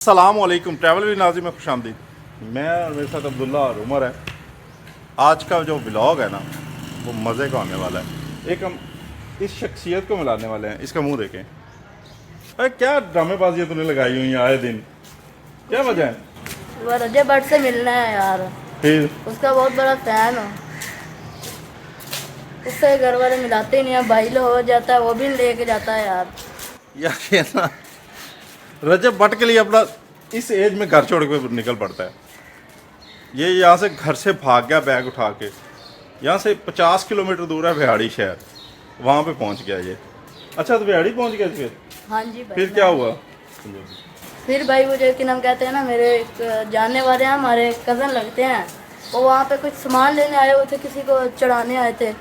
अस्सलामुअलैकुम। Travel with Nazim में खुशामदीद। मैं और मेरे साथ अब्दुल्ला और उमर है। आज का जो व्लॉग है ना वो मज़े का होने वाला है। एक हम इस शख्सियत को मिलाने वाले हैं। इसका मुंह देखें। अरे क्या ड्रामेबाजियाँ तूने लगाई हुई हैं आए दिन, क्या वजह है? वो रजब भट्ट से मिलना है यार, फिर उसका बहुत बड़ा फैन हो। उससे घर वाले मिलाते ही नहीं है, भाई लो हो जाता है वो भी लेके जाता है यार। यार ये ना रजब भट्ट के लिए अपना इस एज में घर छोड़ के निकल पड़ता है। ये यहाँ से घर से भाग गया बैग उठा के। यहाँ से 50 किलोमीटर दूर है बिहाड़ी शहर, वहाँ पे पहुँच गया ये। अच्छा तो बिहाड़ी पहुँच गया फिर? हाँ जी भाई। फिर क्या हुआ? फिर भाई मुझे कि नाम कहते हैं ना, मेरे एक जानने वाले हैं, हमारे कज़न लगते हैं। वो वहाँ पे कुछ सामान लेने आए हुए थे, किसी को चढ़ाने आए थे।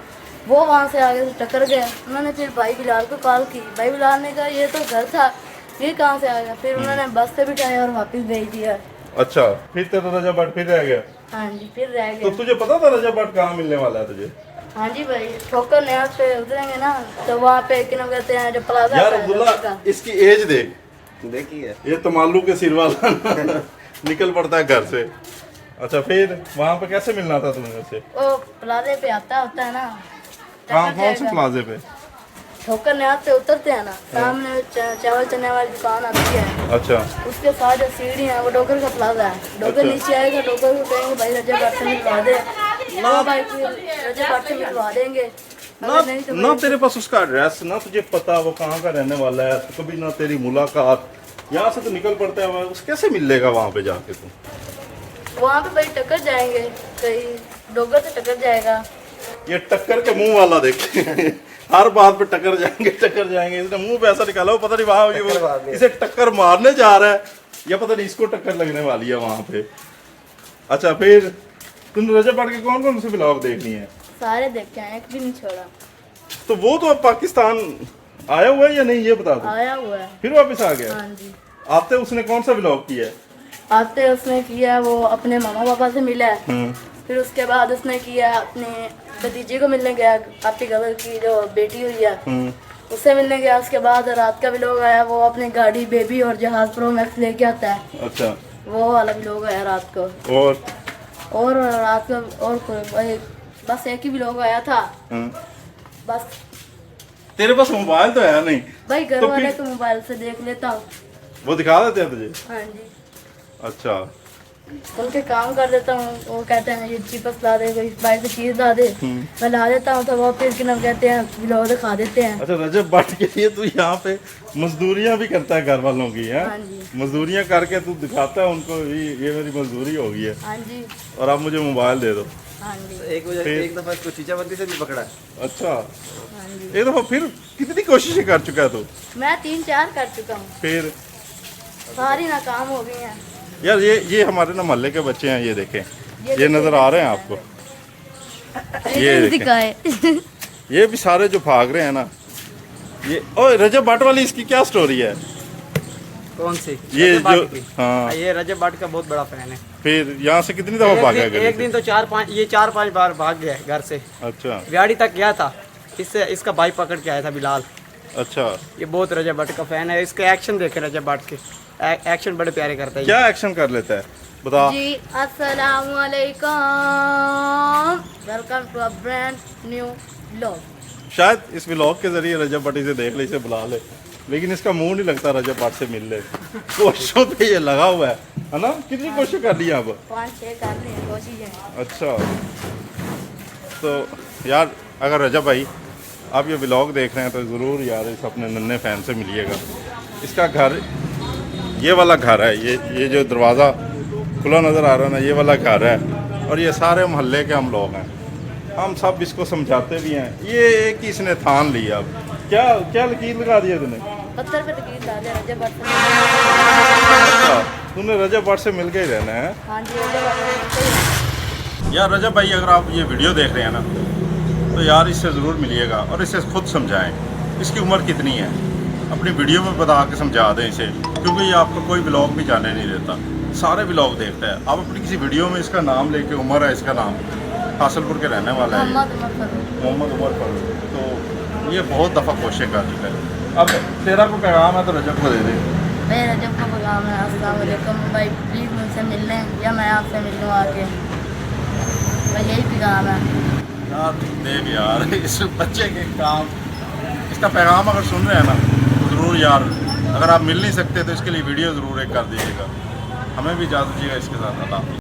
वो वहाँ से आगे से टक्कर गए। उन्होंने फिर भाई बिलाल को कॉल की। भाई बिलाल ने कहा ये तो घर था, ये कहाँ से आ गया। फिर उन्होंने बस से बिठाया और वापस भेज दिया। अच्छा फिर तेरा रजब भट्ट फिर रह गया? हाँ जी फिर रह तो गया। तुझे पता था रजब भट्ट कहाँ मिलने वाला है तुझे? हाँ जी भाई, ठोकर नया पे उतरेंगे ना तो वहाँ पे क्या नाम कहते हैं, जो प्लाजा यार है अब्दुल्ला का। इसकी एज देख, देखिए ये तमालू के सिर वाला निकल पड़ता है घर से। अच्छा फिर वहाँ पे कैसे मिलना था तुम्हें उससे? वो प्लाजे पे आता होता है ना। कहाँ, टक्कर कौन से जाएगा। प्लाजे पे? ठोकर नया पे उतरते हैं ना, सामने चावल चने वाली दुकान आती है। अच्छा उसके साथ जो सीढ़ी है वो डोगर का प्लाजा है। डोगर अच्छा। नीचे आएगा, डोगर को कहेंगे भाई रजब भट्ट से मिलवा दे। ना भाई फिर रजब भट्ट से मिलवा देंगे। ना अगर नहीं तो ना तेरे पास उसका एड्रेस, ना तुझे पता वो कहाँ का रहने वाला है, तो कभी ना तेरी मुलाकात। यहाँ से तो निकल पड़ता है, उस कैसे मिल लेगा वहाँ पे जाके तू? वहाँ पे भाई टक्कर जाएंगे, कहीं डोगर से टक्कर जाएगा। ये टक्कर के मुंह वाला देखे हर बात पे टक्कर जाएंगे। इसने मुंह पे ऐसा निकाला, वो पता नहीं वहाँ इसे टक्कर मारने जा रहा है या पता नहीं इसको टक्कर लगने वाली है वहाँ पे। अच्छा फिर तुमने रजब भट्ट के कौन कौन से ब्लॉग देखनी है? सारे देखे हैं, एक भी नहीं छोड़ा। तो वो तो अब पाकिस्तान आया हुआ है या नहीं ये बता दो। आया हुआ है। फिर वापस आ गया? हाँ जी। आते उसने कौन सा ब्लॉग किया है? आते उसने किया वो अपने मामा पापा से मिला है। फिर उसके बाद उसने किया अपने भतीजे को मिलने गया, आपकी गबर की जो बेटी हुई है उससे मिलने गया। उसके बाद रात का भी लोग आया, वो अपने गाड़ी बेबी और जहाज प्रो मैक्स लेके आता है। अच्छा वो वाला भी लोग आया रात को। और रात को और कोई बस एक ही भी लोग आया था बस। तेरे पास मोबाइल तो है नहीं? भाई घर तो वाले फिर- को मोबाइल से देख लेता हूँ। वो दिखा देते हैं तुझे? हाँ जी, अच्छा उनके काम कर देता हूँ। वो कहते हैं ये चिप्स ला दे, कोई बाइक से चीज ला दे, मैं ला देता हूँ। तो वो फिर क्या नाम कहते हैं व्लॉग दिखा देते हैं। अच्छा रजब भट्ट के लिए तू यहाँ पे मजदूरियाँ भी करता है घर वालों की है? हाँ जी। मजदूरियाँ करके तू दिखाता है उनको ये मेरी मजदूरी होगी है हाँ जी। और आप मुझे मोबाइल दे दो। हाँ जी। एक दफा इसको चीचाबंदी से भी पकड़ा। अच्छा हाँ जी। एक दफा फिर कितनी कोशिशें कर चुका है तू? मैं 3-4 कर चुका हूँ, फिर सारी नाकाम हो गई हैं। यार ये हमारे ना मोहल्ले के बच्चे हैं, ये देखें, ये नजर आ रहे हैं आपको? ये देखें। दिखाए। ये भी सारे जो भाग रहे हैं ना, ये ओए रजब भट्ट वाली इसकी क्या स्टोरी है? कौन सी? ये रजब जो भट्ट की? हाँ ये रजब भट्ट का बहुत बड़ा फैन है। फिर यहाँ से कितनी दफा भागा है एक दिन तो 4-5 बार भाग गया है घर से। अच्छा बिहाड़ी तक गया था, इससे इसका भाई पकड़ के आया था बिलाल। अच्छा ये बहुत रजब भट्ट का फैन है। इसके एक्शन देखे रजब भट्ट के, एक्शन बड़े प्यारे करता है ये। क्या एक्शन कर लेता है बता? जी अस्सलाम वालेकुम, welcome to a brand new vlog. शायद इस व्लॉग के जरिए रजब भट्ट इसे देख ले, इसे बुला ले, लेकिन इसका मुंह नहीं लगता रजब भट्ट से मिल ले। कोशिशों पे ये लगा हुआ है ना? कितनी कोशिश कर ली अब? 5-6 कर रहे हैं कोशिशें। अच्छा तो यार अगर रजब भाई आप ये व्लॉग देख रहे हैं तो ज़रूर यार इस अपने नन्हे फैन से मिलिएगा। इसका घर ये वाला घर है, ये जो दरवाज़ा खुला नज़र आ रहा है ना, ये वाला घर है। और ये सारे मोहल्ले के हम लोग हैं, हम सब इसको समझाते भी हैं। ये एक ही इसने ठान लिया। अब क्या क्या लकीर लगा दिया तूने? पत्थर पे तकीर डाले रजब भट्ट। अच्छा तूने रजब भट्ट से मिल के ही रहना है? हाँ जी, रजब भट्ट। यार रजब भाई अगर आप ये वीडियो देख रहे हैं ना तो यार इससे ज़रूर मिलिएगा और इसे खुद समझाएं। इसकी उम्र कितनी है अपनी वीडियो में बता के समझा दें इसे, क्योंकि ये आपको कोई ब्लॉग भी जाने नहीं देता, सारे ब्लॉग देखता है। आप अपनी किसी वीडियो में इसका नाम लेके, उमर है इसका नाम, हासिलपुर के रहने वाला है मोहम्मद उमर फारूक। तो ये बहुत दफ़ा कोशिश कर चुका है। अब तेरा को पैगाम है तो रजब को दे दे। मैं रजब को पैगाम है। अस्सलाम वालेकुम भाई, प्लीज़ मुझसे मिल लें या मैं आपसे मिल लूँ आके, भाई यही पैगाम है। यार देख यार इस बच्चे के काम, इसका पैगाम अगर सुन रहे हैं ना तो ज़रूर यार, अगर आप मिल नहीं सकते तो इसके लिए वीडियो ज़रूर एक कर दीजिएगा। हमें भी इजाज़त दीजिएगा इसके साथ। अल्लाह हाफ़िज़।